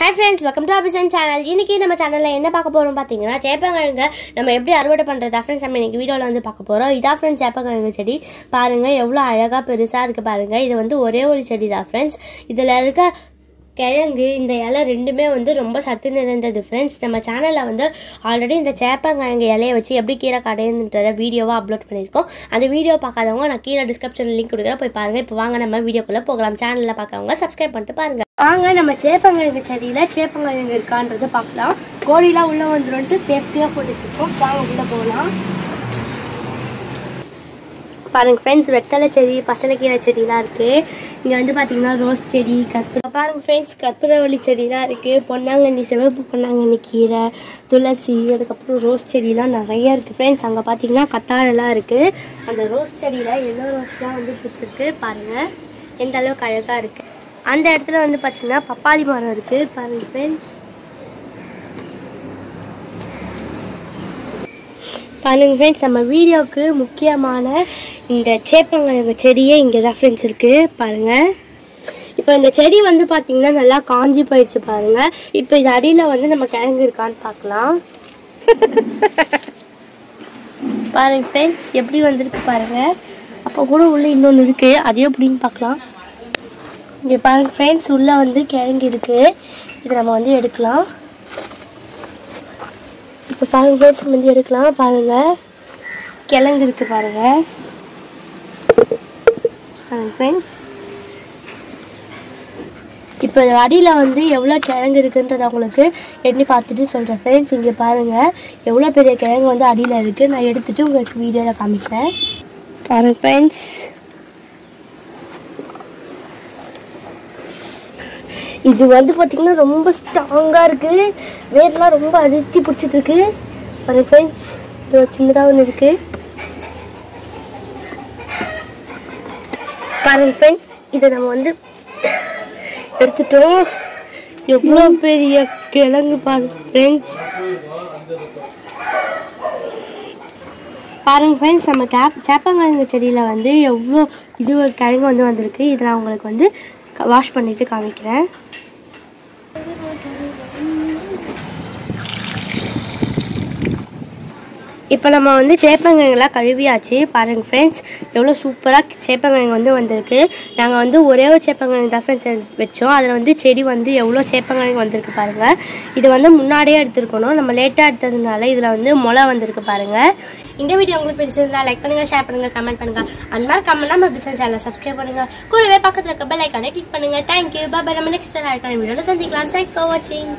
Hi friends, welcome to our channel. இன்னைக்கு நம்ம சேனல்ல என்ன பார்க்க போறோம் பாத்தீங்கன்னா சேப்பங்கிழங்கு நம்ம எப்படி அறுவடை பண்றதா फ्रेंड्स நம்ம இன்னைக்கு வீடியோல வந்து பார்க்க போறோம். இதா फ्रेंड्स சேப்பங்கிழங்கு செடி பாருங்க எவ்வளவு அழகா பெருசா இருக்கு பாருங்க. இது வந்து ஒரே ஒரு செடி தான் फ्रेंड्स. இதுல இருக்க கிழங்கு இந்த இலை ரெண்டுமே வந்து ரொம்ப சத்து நிறைந்தது फ्रेंड्स. நம்ம சேனல்ல வந்து ஆல்ரெடி இந்த சேப்பங்கிழங்கு இலையை வச்சு எப்படி கீரை கடையன்றத வீடியோவா அப்லோட் பண்ணிருக்கோம். அந்த வீடியோ பார்க்காதவங்க நான் கீழே டிஸ்கிரிப்ஷன்ல லிங்க் கொடுக்குறேன், போய் பாருங்க. இப்போ வாங்க நம்ம வீடியோக்குள்ள போகலாம். சேனல்ல பார்க்கறவங்க சப்ஸ்கிரைப் பண்ணிட்டு பாருங்க. வாங்க நம்ம சேப்பங்கிழங்கு செடியில சேப்பங்கிழங்கு இருக்கான்றதை பார்க்கலாம். கோழிலாம் உள்ள வந்துட்டு சேஃப்டியா போட்டு வச்சிருக்கோம். வாங்க உள்ள போகலாம். பாருங்க ஃப்ரெண்ட்ஸ், வெத்தலை செடி, பசலைக்கீரை செடிலாம் இருக்கு. இங்க வந்து பாத்தீங்கன்னா ரோஸ் செடி, பாருங்க ஃப்ரெண்ட்ஸ் கற்பூரவள்ளி செடிலாம் இருக்கு. பொன்னாங்கண்ணி, சிவப்பு பொன்னாங்கண்ணி கீரை, துளசி, அதுக்கப்புறம் ரோஸ் செடிலாம் நிறைய இருக்கு ஃப்ரெண்ட்ஸ். அங்க பாத்தீங்கன்னா கத்தாழெல்லாம் இருக்கு. அந்த ரோஸ் செடியில எல்லோ ரோஸ்லாம் வந்து பூத்திருக்கு பாருங்க, எந்த அளவுக்கு அழகா இருக்கு. அந்த இடத்துல வந்து பாத்தீங்கன்னா பப்பாளி மரம் இருக்கு பாருங்க ஃப்ரெண்ட்ஸ். பாருங்க ஃப்ரெண்ட்ஸ், நம்ம வீடியோவுக்கு முக்கியமான இந்த சேப்பங்கிழங்கு செடியே இங்கே தான் ஃப்ரெண்ட்ஸ் இருக்கு பாருங்க. இப்போ இந்த செடி வந்து பார்த்தீங்கன்னா நல்லா காஞ்சி போயிடுச்சு பாருங்க. இப்போ இது அடியில் வந்து நம்ம கிழங்கு இருக்கான்னு பார்க்கலாம். பாருங்க ஃப்ரெண்ட்ஸ் எப்படி வந்திருக்கு பாருங்க. அப்போ கூட உள்ள இன்னொன்று இருக்கு, அதையும் எப்படின்னு பார்க்கலாம். இங்கே பாருங்க ஃப்ரெண்ட்ஸ், உள்ள வந்து கிழங்கு இருக்கு. இது நம்ம வந்து எடுக்கலாம். இப்போ பாருங்க ஃப்ரெண்ட்ஸ் வந்து எடுக்கலாம். பாருங்க கிழங்கு இருக்கு பாருங்க. ஃப்ரெண்ட்ஸ் இப்போ அடியில் வந்து எவ்வளோ கிழங்கு இருக்குன்றது உங்களுக்கு எண்ணி பார்த்துட்டு சொல்கிறேன் ஃப்ரெண்ட்ஸ். இங்கே பாருங்கள் எவ்வளோ பெரிய கிழங்கு வந்து அடியில் இருக்குது. நான் எடுத்துகிட்டு உங்களுக்கு வீடியோவில் காமிக்கிறேன் பாருங்கள் ஃப்ரெண்ட்ஸ். இது வந்து பார்த்திங்கன்னா ரொம்ப ஸ்ட்ராங்காக இருக்குது. வேர்லாம் ரொம்ப அழுத்தி பிடிச்சிட்டு இருக்கு பாருங்கள் ஃப்ரெண்ட்ஸ். இது ஒரு சின்னதாக ஒன்று இருக்குது பாருங்க ஃப்ரெண்ட்ஸ். இதை நம்ம வந்து எடுத்துட்டோம். எவ்வளோ பெரிய கிழங்கு பாருங்க ஃப்ரெண்ட்ஸ். பாருங்க ஃப்ரெண்ட்ஸ், நம்ம சேப்பங்கிழங்கு செடியில் வந்து எவ்வளோ இது கிழங்கு வந்து வந்திருக்கு. இதை நான் உங்களுக்கு வந்து வாஷ் பண்ணிட்டு காமிக்கிறேன். இப்போ நம்ம வந்து சேப்பங்கிழங்குலாம் கழுவியாச்சு பாருங்கள் ஃப்ரெண்ட்ஸ். எவ்வளோ சூப்பராக சேப்பங்கிழங்கு வந்து வந்திருக்கு. நாங்கள் வந்து ஒரே ஒரு சேப்பங்கிழங்கு தான் ஃப்ரெண்ட்ஸ் வச்சோம். அதில் வந்து செடி வந்து எவ்வளோ சேப்பங்கிழங்கு வந்திருக்கு பாருங்கள். இது வந்து முன்னாடியே எடுத்துருக்கணும், நம்ம லேட்டாக எடுத்ததுனால இதில் வந்து முளை வந்திருக்கு பாருங்கள். இந்த வீடியோ உங்களுக்கு பிடிச்சிருந்தா லைக் பண்ணுங்கள், ஷேர் பண்ணுங்கள், கமெண்ட் பண்ணுங்கள். அந்த மாதிரி கமெண்ட் நம்ம பிசினஸ் சேனலை சப்ஸ்கிரைப் பண்ணுங்கள். கூடவே பக்கத்தில் இருக்க பெல் ஐக்கானை கிளிக் பண்ணுங்கள். தேங்க்யூ, பாய். நம்ம நெக்ஸ்ட் வீடியோவில் சந்திக்கலாம். தேங்க்ஸ் ஃபார் வாட்சிங்.